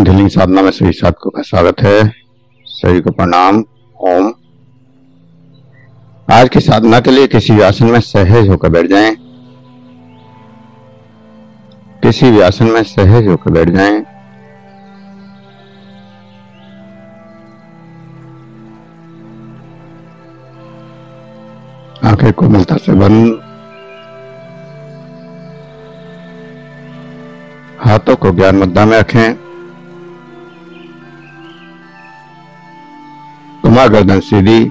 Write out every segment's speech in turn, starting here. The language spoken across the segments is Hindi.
आनंद हीलिंग साधना में सभी साधकों का स्वागत है। सभी को प्रणाम। ओम। आज की साधना के लिए किसी भी आसन में सहज होकर बैठ जाएं। किसी भी आसन में सहज होकर बैठ जाएं। आंखें कोमलता से बंद, हाथों को ज्ञान मुद्रा में रखें। कमर गर्दन सीधी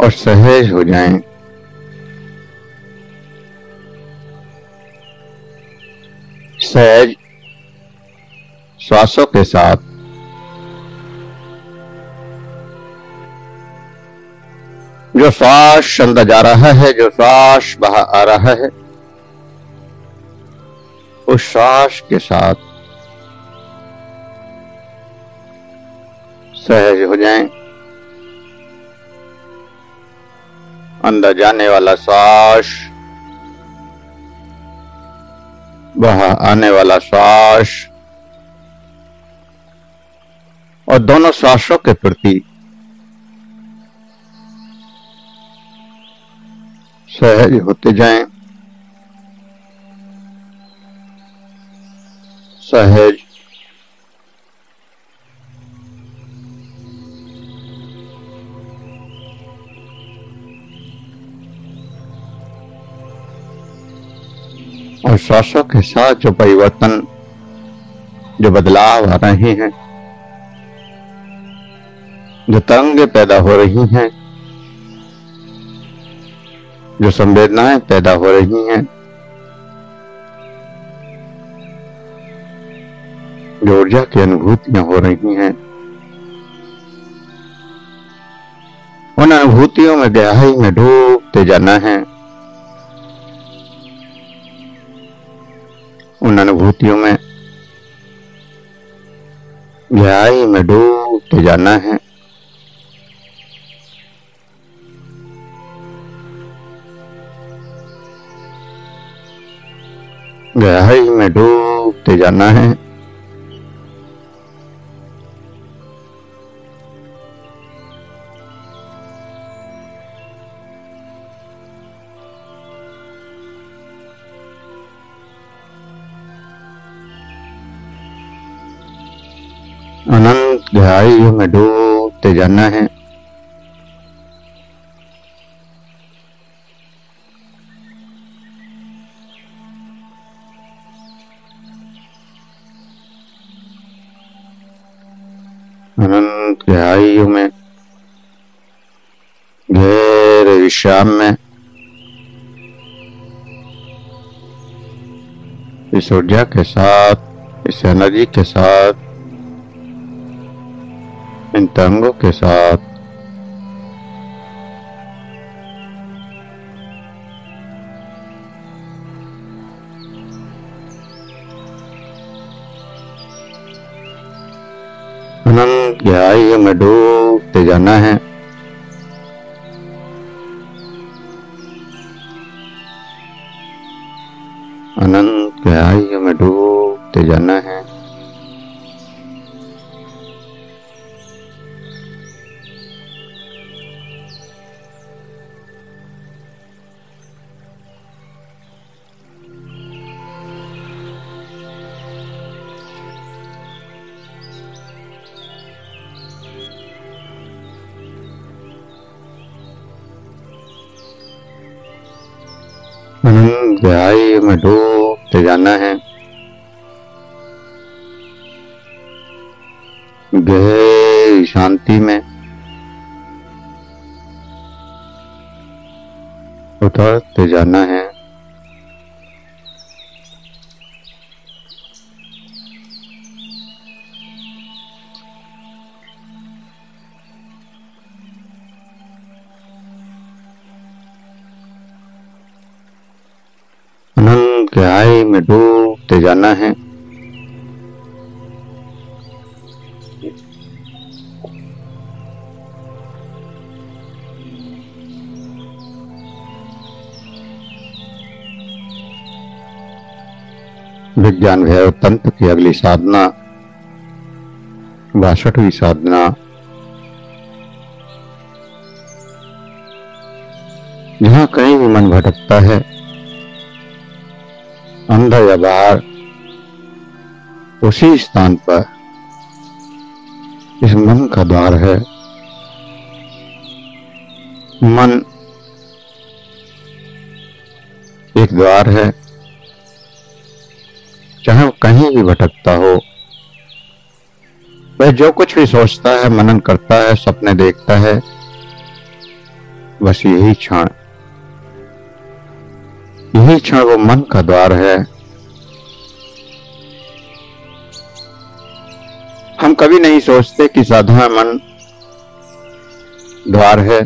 और सहज हो जाएं। सहज श्वासों के साथ जो श्वास अंदर जा रहा है, जो श्वास बाहर आ रहा है, उस श्वास के साथ सहज हो जाएं। अंदर जाने वाला श्वास, बाहर आने वाला श्वास और दोनों श्वासों के प्रति सहज होते जाएं। सहज और श्वासों के साथ जो परिवर्तन, जो बदलाव आ रहे हैं, जो तरंगें पैदा हो रही हैं, जो संवेदनाएं पैदा हो रही हैं, जो ऊर्जा की अनुभूतियां हो रही हैं, उन अनुभूतियों में गहराई में डूबते जाना है। उन अनुभूतियों में गहराई में डूबते जाना है। गहराई में डूबते जाना है। अनंत गहराइयों में डूबते जाना है। अनंत गहराइयों में, गहरे विश्राम में इस ऊर्जा के साथ, इस एनर्जी के साथ, इन तरंगों के साथ अनंत गहराइयों में डूबते जाना है। अनंत गहराइयों में डूबते जाना है। अनंत गहराई में डूबते जाना है। गहरी शांति में उतरते जाना है। अनंत गहराई में डूबते जाना है। विज्ञान भैरव तंत्र की अगली साधना 62वीं साधना। जहां कहीं भी मन भटकता है, अंदर या बाहर, उसी स्थान पर इस मन का द्वार है। मन एक द्वार है, चाहे वो कहीं भी भटकता हो, वह जो कुछ भी सोचता है, मनन करता है, सपने देखता है, बस यही क्षण वो मन का द्वार है। हम कभी नहीं सोचते कि साधा मन द्वार है।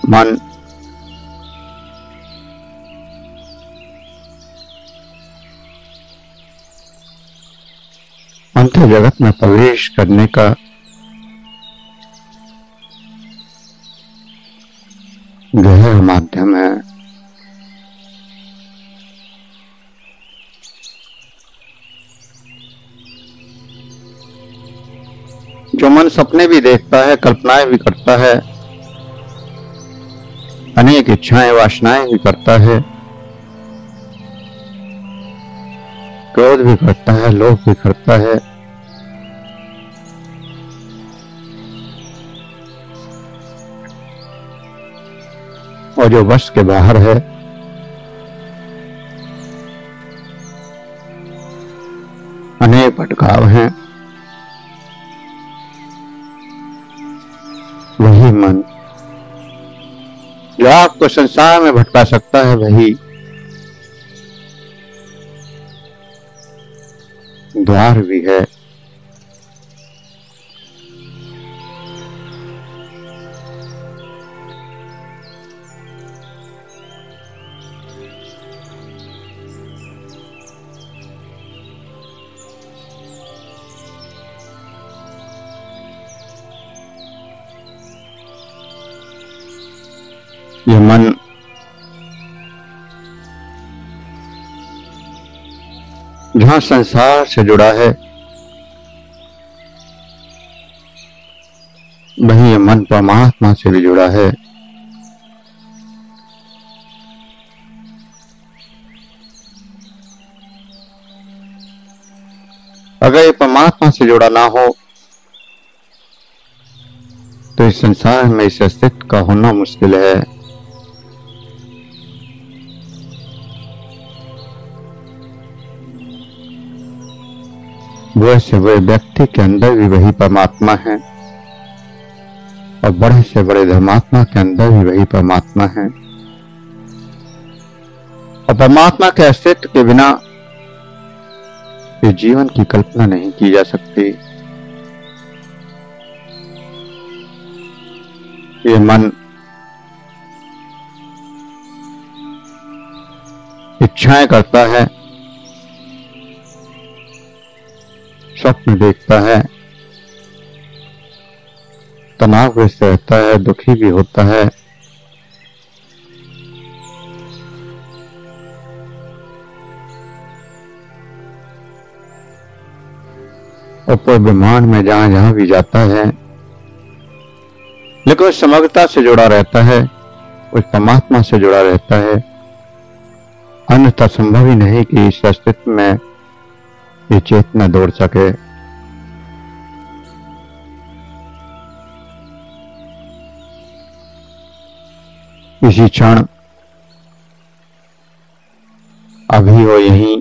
मन अंतर जगत में प्रवेश करने का गहरा माध्यम है। जो मन सपने भी देखता है, कल्पनाएं भी करता है, अनेक इच्छाएं वासनाएं भी करता है, क्रोध भी करता है, लोभ भी करता है, और जो वश के बाहर है, अनेक भटकाव हैं, वही मन जो आपको संसार में भटका सकता है, वही द्वार भी है। ये मन जहां संसार से जुड़ा है, वहीं ये मन परमात्मा से भी जुड़ा है। अगर ये परमात्मा से जुड़ा ना हो तो इस संसार में इस अस्तित्व का होना मुश्किल है। बड़े से बड़े व्यक्ति के अंदर भी वही परमात्मा है, और बड़े से बड़े धर्मात्मा के अंदर भी वही परमात्मा है। और परमात्मा के अस्तित्व के बिना इस जीवन की कल्पना नहीं की जा सकती। ये मन इच्छाएं करता है, स्वप्न देखता है, तनावग्रस्त रहता है, दुखी भी होता है, और पूरे ब्रह्मांड में जहां जहां भी जाता है, लेकिन उस समग्रता से जुड़ा रहता है, उस परमात्मा से जुड़ा रहता है। अन्यथा संभव ही नहीं कि इस अस्तित्व में ये चेतना दौड़ सके। इसी क्षण अभी हो यहीं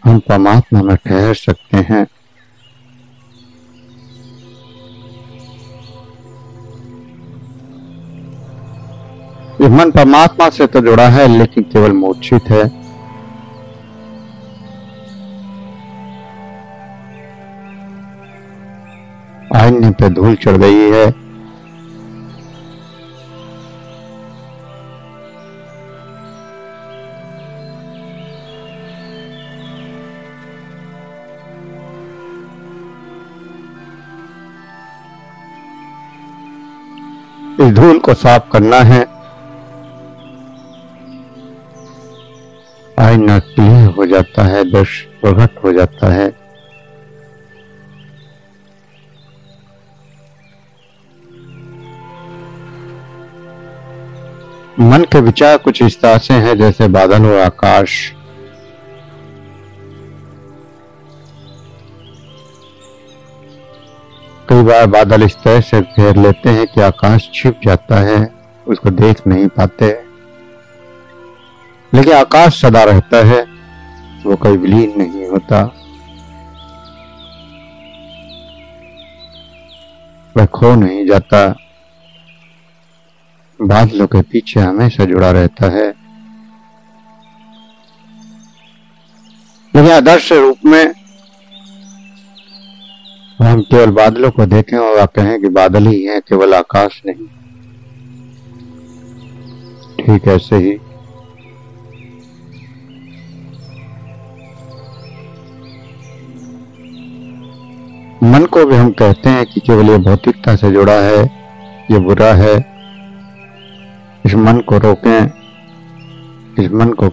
हम परमात्मा में ठहर सकते हैं। ये मन परमात्मा से तो जुड़ा है, लेकिन केवल मूर्छित है। आईने पे धूल चढ़ गई है, इस धूल को साफ करना है। आईना क्लियर हो जाता है, दृश्य प्रकट हो जाता है। मन के विचार कुछ इस तरह से हैं जैसे बादल और आकाश। कई बार बादल इस तरह से घेर लेते हैं कि आकाश छिप जाता है, उसको देख नहीं पाते। लेकिन आकाश सदा रहता है, वो कभी विलीन नहीं होता, वह खो नहीं जाता, बादलों के पीछे हमेशा जुड़ा रहता है। लेकिन आदर्श रूप में हम केवल बादलों को देखें और कहें कि बादल ही हैं, केवल आकाश नहीं। ठीक ऐसे ही मन को भी हम कहते हैं कि केवल ये भौतिकता से जुड़ा है, ये बुरा है। इस मन को रोकें, इस मन को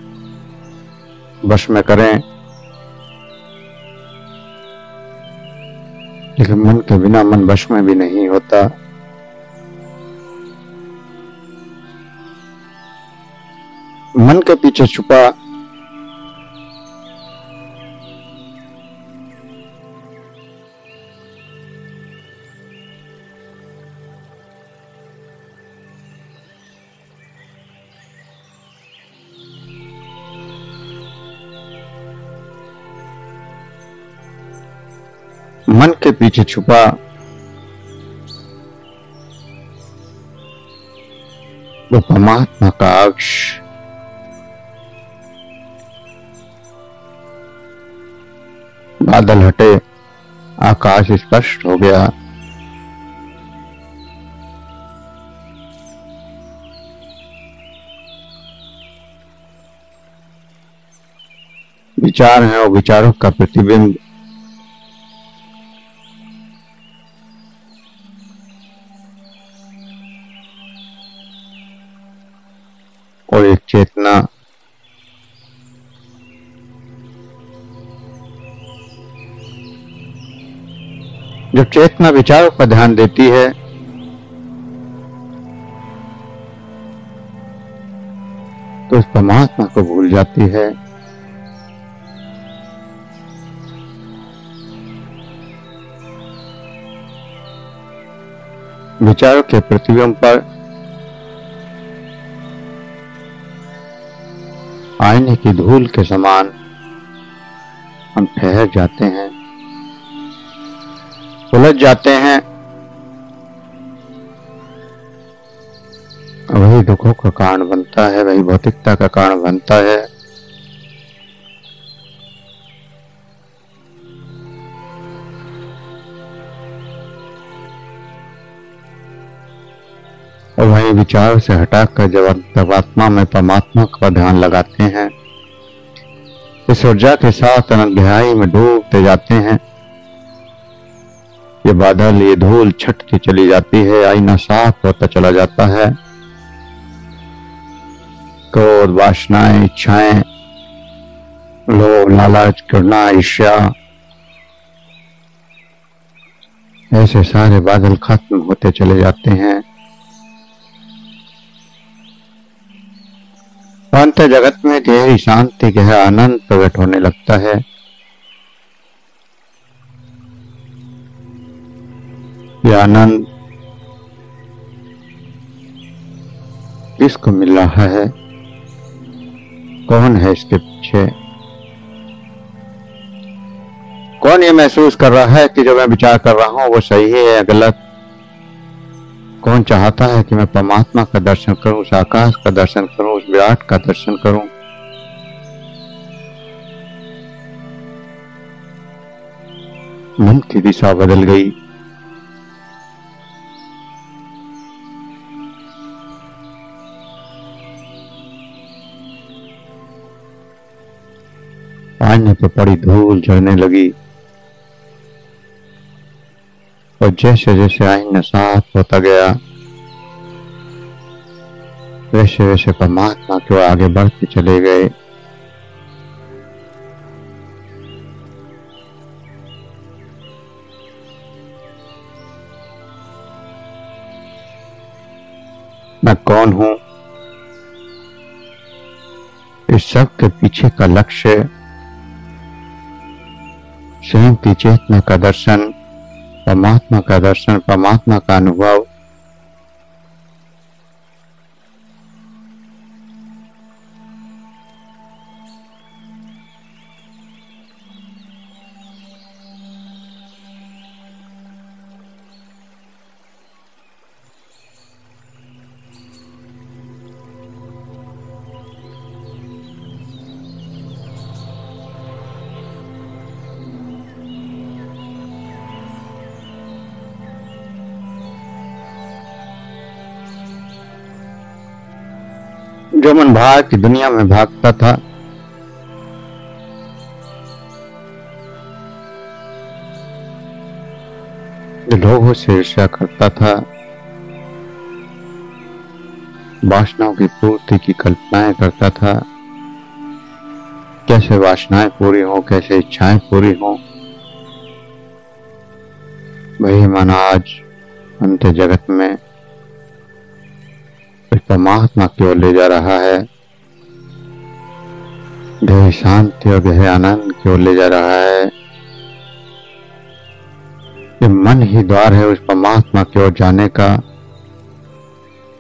वश में करें। लेकिन मन के बिना मन वश में भी नहीं होता। मन के पीछे छुपा मन के पीछे छुपा वो परमात्मा का अक्ष बादल हटे, आकाश स्पष्ट हो गया। विचार है और विचारों का प्रतिबिंब और एक चेतना जब चेतना विचारों पर ध्यान देती है तो उस परमात्मा को भूल जाती है। विचारों के प्रतिबिंब पर आईने की धूल के समान हम ठहर जाते हैं, उलझ जाते हैं। वही दुखों का कारण बनता है, वही भौतिकता का कारण बनता है। और वही विचार से हटाकर जब अंतरात्मा में परमात्मा का ध्यान लगाते हैं, इस ऊर्जा के साथ अनंत गहराई में डूबते जाते हैं। ये बादल, ये धूल छटती चली जाती है, आईना साफ होता चला जाता है। क्रोध, वासनाएं, इच्छाएं, लोभ, लालच, घृणा, ईर्ष्या, ऐसे सारे बादल खत्म होते चले जाते हैं। अंत जगत में गहरी शांति, गहरा आनंद प्रकट होने लगता है। यह आनंद किसको मिल रहा है? कौन है इसके पीछे? कौन ये महसूस कर रहा है कि जो मैं विचार कर रहा हूं वो सही है या गलत? कौन चाहता है कि मैं परमात्मा का दर्शन करूं, उस आकाश का दर्शन करूं, उस विराट का दर्शन करूं? मन की दिशा बदल गई। आईने पर पड़ी धूल झड़ने लगी और जैसे जैसे आईना साफ होता गया वैसे वैसे परमात्मा की ओर आगे बढ़ते चले गए। मैं कौन हूं, इस सब के पीछे का लक्ष्य स्वयं की चेतना का दर्शन, परमात्मा का दर्शन, परमात्मा का अनुभव। जो मन बाहर की दुनिया में भागता था, जो लोगों से ईर्ष्या करता था, वासनाओं की पूर्ति की कल्पनाएं करता था, कैसे वासनाएं पूरी हो, कैसे इच्छाएं पूरी हो, वही मन आज अंत जगत में इस परमात्मा की ओर ले जा रहा है, गहरी शांति और गहरे आनंद की ओर ले जा रहा है। ये मन ही द्वार है उस परमात्मा की ओर जाने का।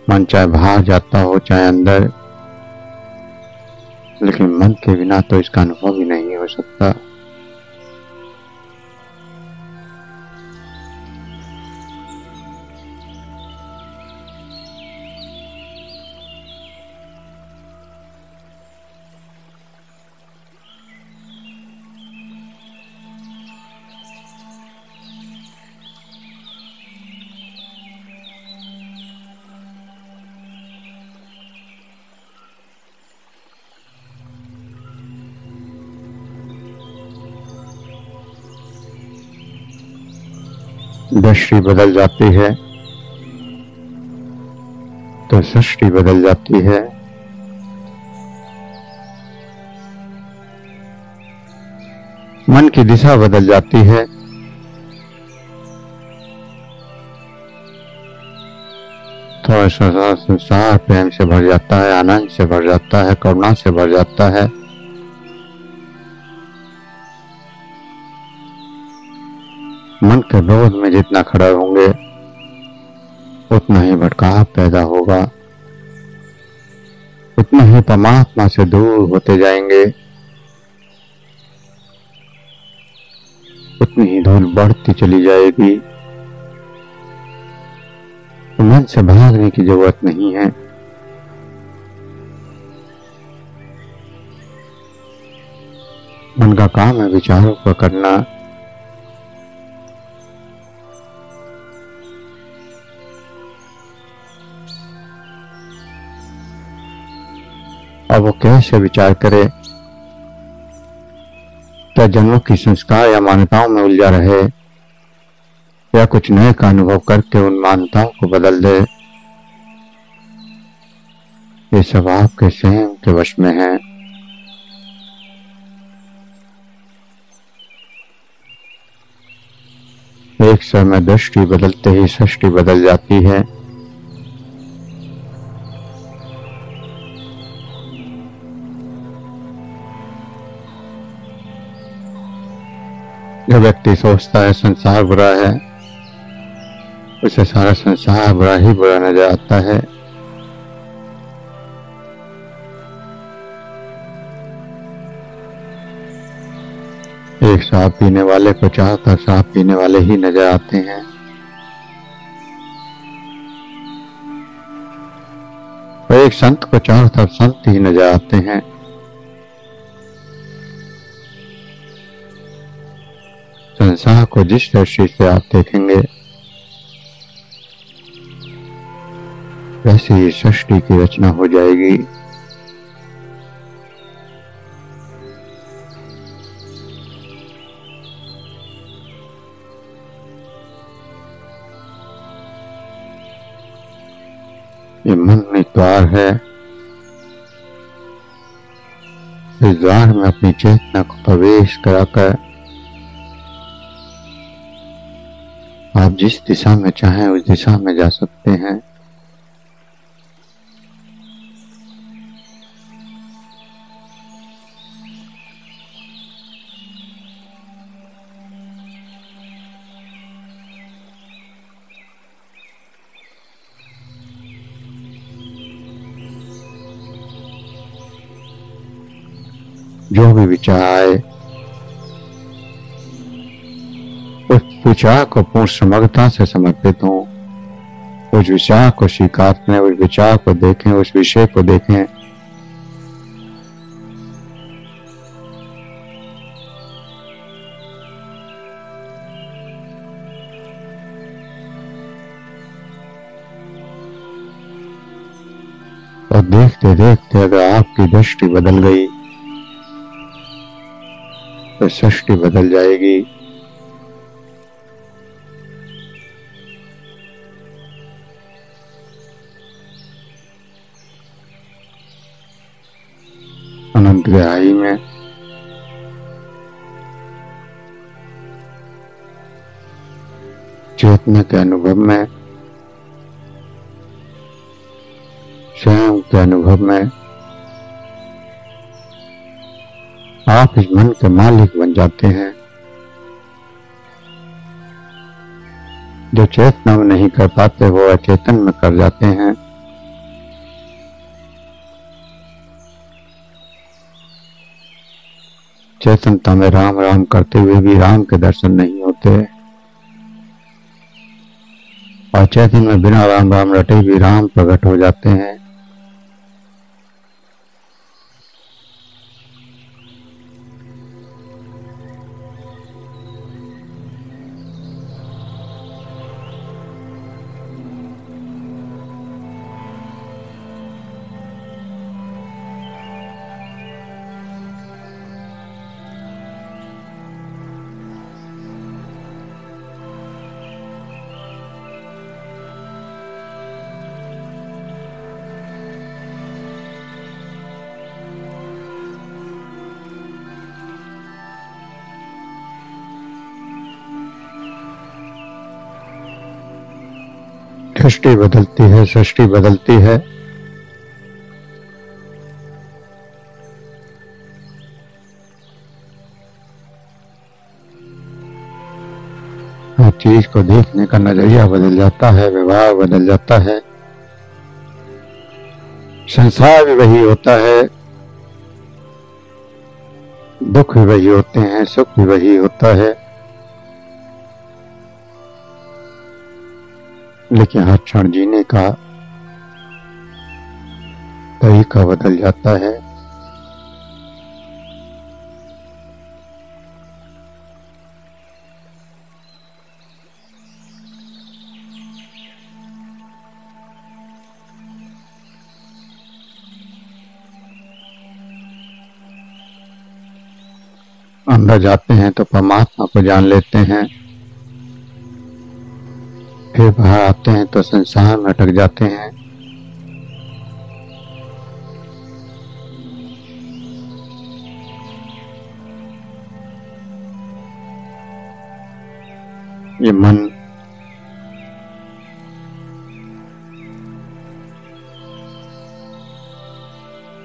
मन चाहे बाहर जाता हो चाहे अंदर, लेकिन मन के बिना तो इसका अनुभव ही नहीं हो सकता। दृष्टि बदल जाती है तो सृष्टि बदल जाती है। मन की दिशा बदल जाती है। तो संसार प्रेम से भर जाता है, आनंद से भर जाता है, करुणा से भर जाता है। मन के विरोध में जितना खड़े होंगे उतना ही भटकाव पैदा होगा, उतना ही परमात्मा से दूर होते जाएंगे, उतनी ही धूल बढ़ती चली जाएगी। तो मन से भागने की जरूरत नहीं है। मन का काम है विचारों को करना। अब वो कैसे विचार करे, क्या जन्मों की संस्कार या मान्यताओं में उलझा रहे, या कुछ नए का अनुभव करके उन मान्यताओं को बदल दे। ये सब आपके स्वयं के वश में है। एक समय दृष्टि बदलते ही सृष्टि बदल जाती है। जो व्यक्ति सोचता है संसार बुरा है, उसे सारा संसार बुरा ही बुरा नजर आता है। एक शराब पीने वाले को चारों तरफ शराब पीने वाले ही नजर आते हैं। और एक संत को चारों तरफ संत ही नजर आते हैं। संसार को जिस दृष्टि से आप देखेंगे वैसे ही सृष्टि की रचना हो जाएगी। ये मन में द्वार है, इस द्वार में अपनी चेतना को प्रवेश कराकर आप जिस दिशा में चाहें उस दिशा में जा सकते हैं। जो भी विचार आए उस विचार को पूर्ण समग्रता से समर्पित हों, उस विचार को स्वीकार करें, उस विचार को देखें, उस विषय को देखें। और देखते देखते अगर आपकी दृष्टि बदल गई तो सृष्टि बदल जाएगी। अनंत गहराई में चेतना के अनुभव में, स्वयं के अनुभव में आप इस मन के मालिक बन जाते हैं। जो चेतना में नहीं कर पाते वो अचेतन में कर जाते हैं। चेतनता में राम राम करते हुए भी राम के दर्शन नहीं होते, और चेतन में बिना राम राम रटे भी राम प्रकट हो जाते हैं। दृष्टि बदलती है, सृष्टि बदलती है। हर चीज को देखने का नजरिया बदल जाता है, व्यवहार बदल जाता है। संसार भी वही होता है, दुख भी वही होते हैं, सुख भी वही होता है, लेकिन हर क्षण जीने का तरीका बदल जाता है। अंदर जाते हैं तो परमात्मा को जान लेते हैं, फिर बाहर आते हैं तो संसार में अटक जाते हैं। ये मन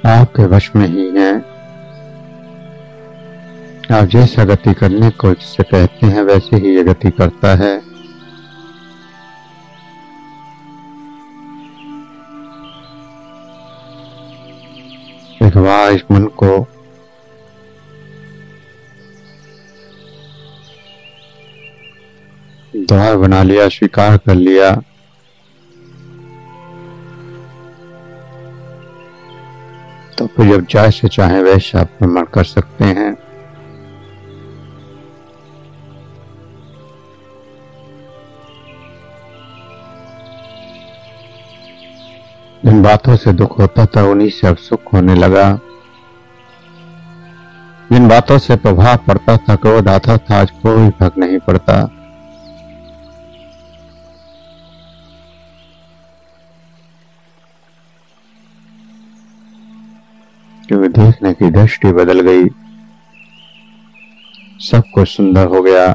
आपके वश में ही है। आप जैसा गति करने को इससे कहते हैं वैसे ही ये गति करता है। एक बार इस मन को द्वार बना लिया, स्वीकार कर लिया, तो फिर जब जैसे चाहे वैसे आप भ्रमण कर सकते हैं। जिन बातों से दुख होता था उन्हीं से अब सुख होने लगा। जिन बातों से प्रभाव पड़ता था, क्रोध आता था, आज कोई फर्क नहीं पड़ता। क्योंकि देखने की दृष्टि बदल गई, सब कुछ सुंदर हो गया।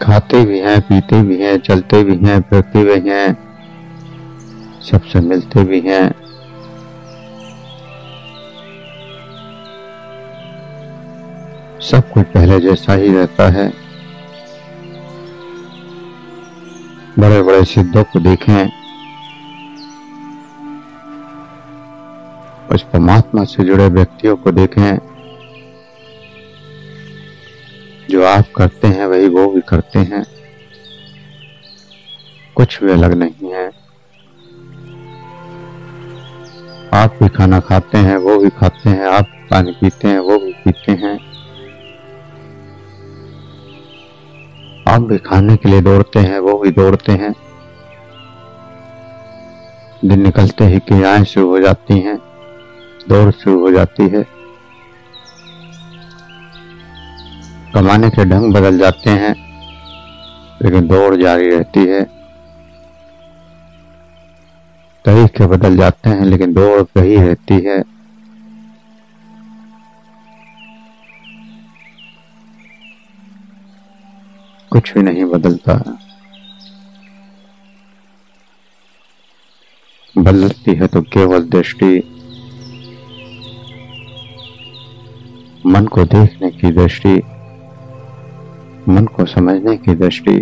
खाते भी हैं, पीते भी हैं, चलते भी हैं, फिरते भी हैं, सबसे मिलते भी हैं। सब कुछ पहले जैसा ही रहता है। बड़े बड़े सिद्धों को देखें, उस परमात्मा से जुड़े व्यक्तियों को देखें, जो आप करते हैं वही वो भी करते हैं, कुछ भी अलग नहीं है। आप भी खाना खाते हैं वो भी खाते हैं, आप पानी पीते हैं वो भी पीते हैं, आप भी खाने के लिए दौड़ते हैं वो भी दौड़ते हैं। दिन निकलते ही क्रियाएं शुरू हो जाती हैं, दौड़ शुरू हो जाती है। कमाने के ढंग बदल जाते हैं, लेकिन दौड़ जारी रहती है। तरीके बदल जाते हैं, लेकिन दौड़ वही रहती है। कुछ भी नहीं बदलता, बदलती है तो केवल दृष्टि, मन को देखने की दृष्टि, मन को समझने की दृष्टि।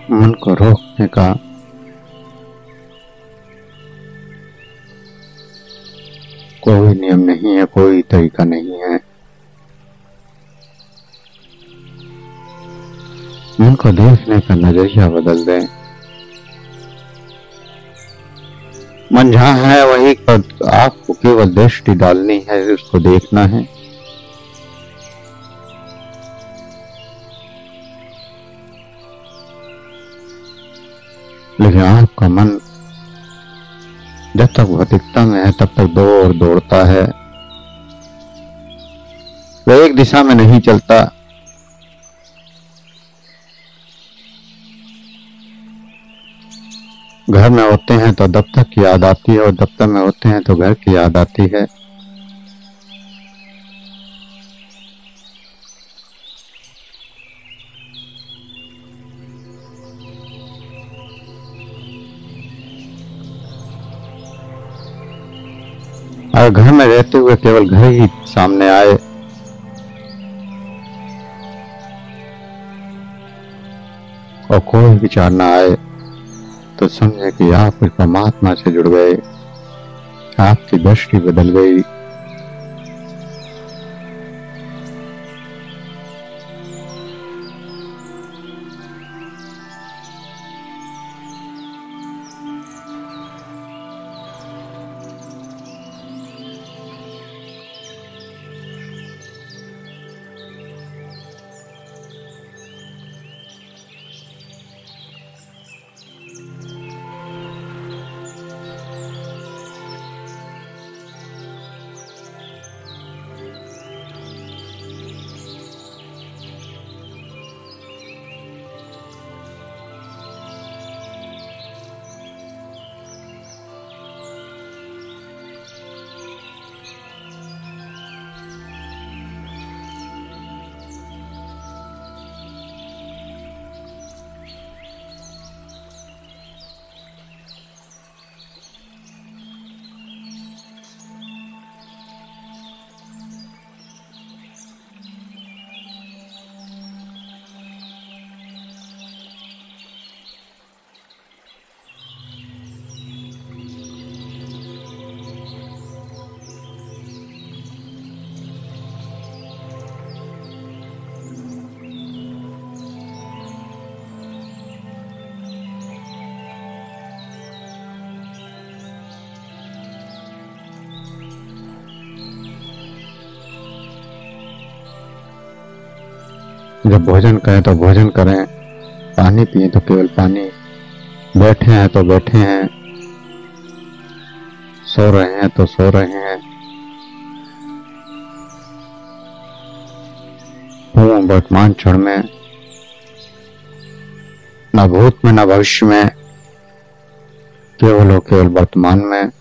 मन को रोकने का कोई नियम नहीं है, कोई तरीका नहीं है। मन को देखने का नजरिया बदल दें। मन जहां है वही पर आपको केवल दृष्टि डालनी है, उसको देखना है। लेकिन आपका मन जब तक भौतिकता में है तब तक दौड़ता है, वह एक दिशा में नहीं चलता। घर में होते हैं तो दफ्तर की याद आती है, और दफ्तर में होते हैं तो घर की याद आती है। और घर में रहते हुए केवल घर ही सामने आए, और कोई विचार ना आए, तो समझे कि आप उस परमात्मा से जुड़ गए, आपकी दृष्टि बदल गई। जब भोजन करें तो भोजन करें, पानी पिए तो केवल पानी, बैठे हैं तो बैठे हैं, सो रहे हैं तो सो रहे हैं। हूँ वर्तमान क्षण में, न भूत में न भविष्य में, केवल हो केवल वर्तमान में।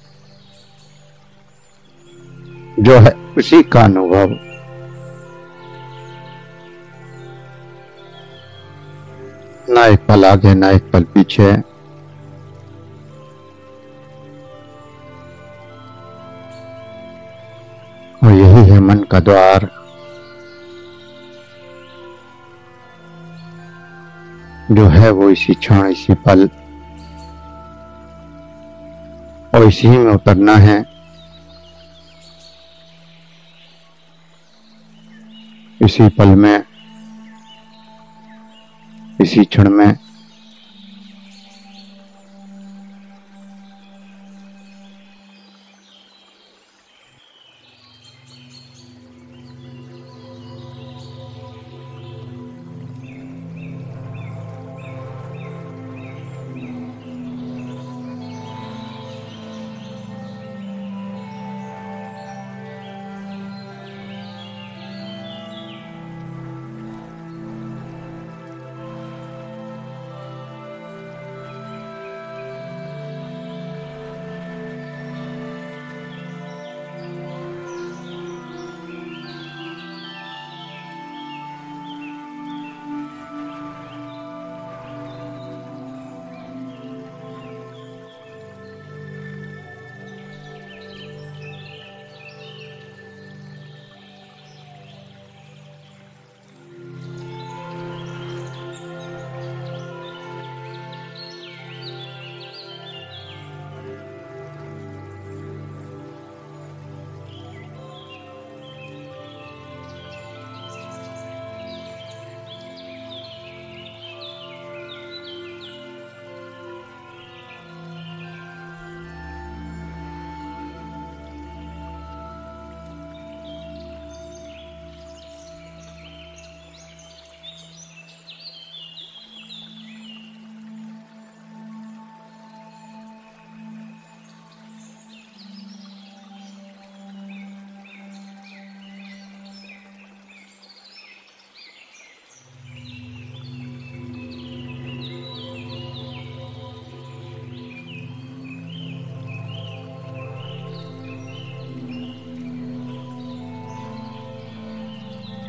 जो है उसी का अनुभव, ना एक पल आगे ना एक पल पीछे। और यही है मन का द्वार, जो है वो इसी क्षण इसी पल, और इसी में उतरना है। इसी पल में, इसी क्षण में।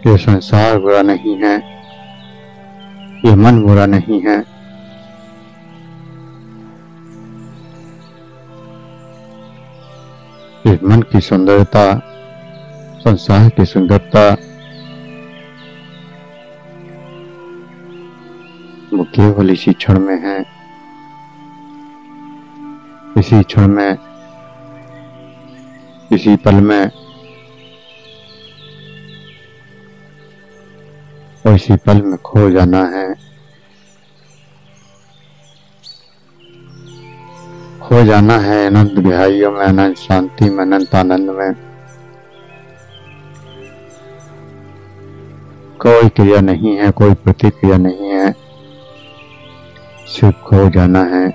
ये संसार बुरा नहीं है, ये मन बुरा नहीं है। इस मन की सुंदरता, संसार की सुंदरता, वो केवल इसी क्षण में है। इसी क्षण में, इसी पल में, और इसी पल में खो जाना है। खो जाना है अनंत गहराइयों में, अनंत शांति में, अनंत आनंद में। कोई क्रिया नहीं है, कोई प्रतिक्रिया नहीं है, सिर्फ खो जाना है।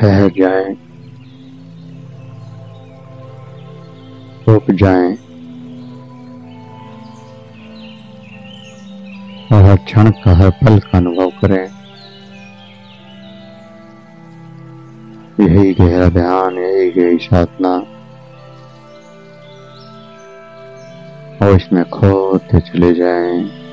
ठहर जाएं, रुक जाएं और हर क्षण का हर पल का अनुभव करें। यही गहरा ध्यान, यही गहरी साधना, और इसमें खोते चले जाएं।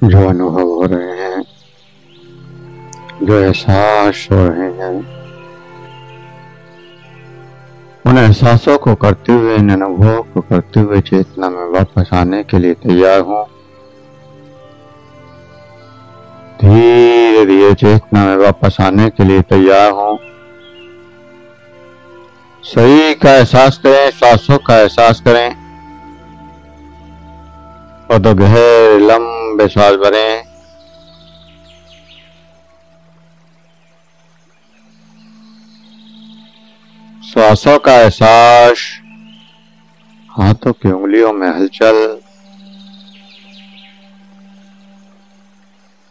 जो अनुभव हो रहे हैं, जो एहसास हो रहे हैं, उन एहसासों को करते हुए, इन अनुभवों को करते हुए चेतना में वापस आने के लिए तैयार हूं। धीरे धीरे चेतना में वापस आने के लिए तैयार हूं। शरीर का एहसास करें, श्वासों का एहसास करें और दो गहरे लंबे श्वास भरें। श्वासों का एहसास, हाथों की उंगलियों में हलचल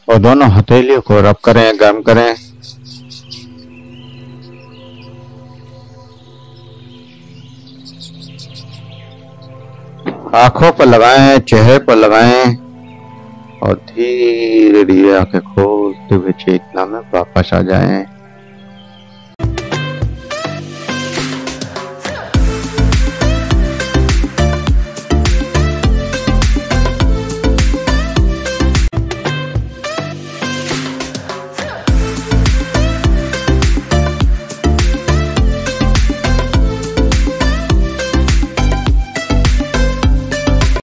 और दोनों हथेलियों को रब करें, गर्म करें। आंखों पर लगाएं, चेहरे पर लगाएं और धीरे धीरे आंखें खोलते हुए चेतना में वापस आ जाएं।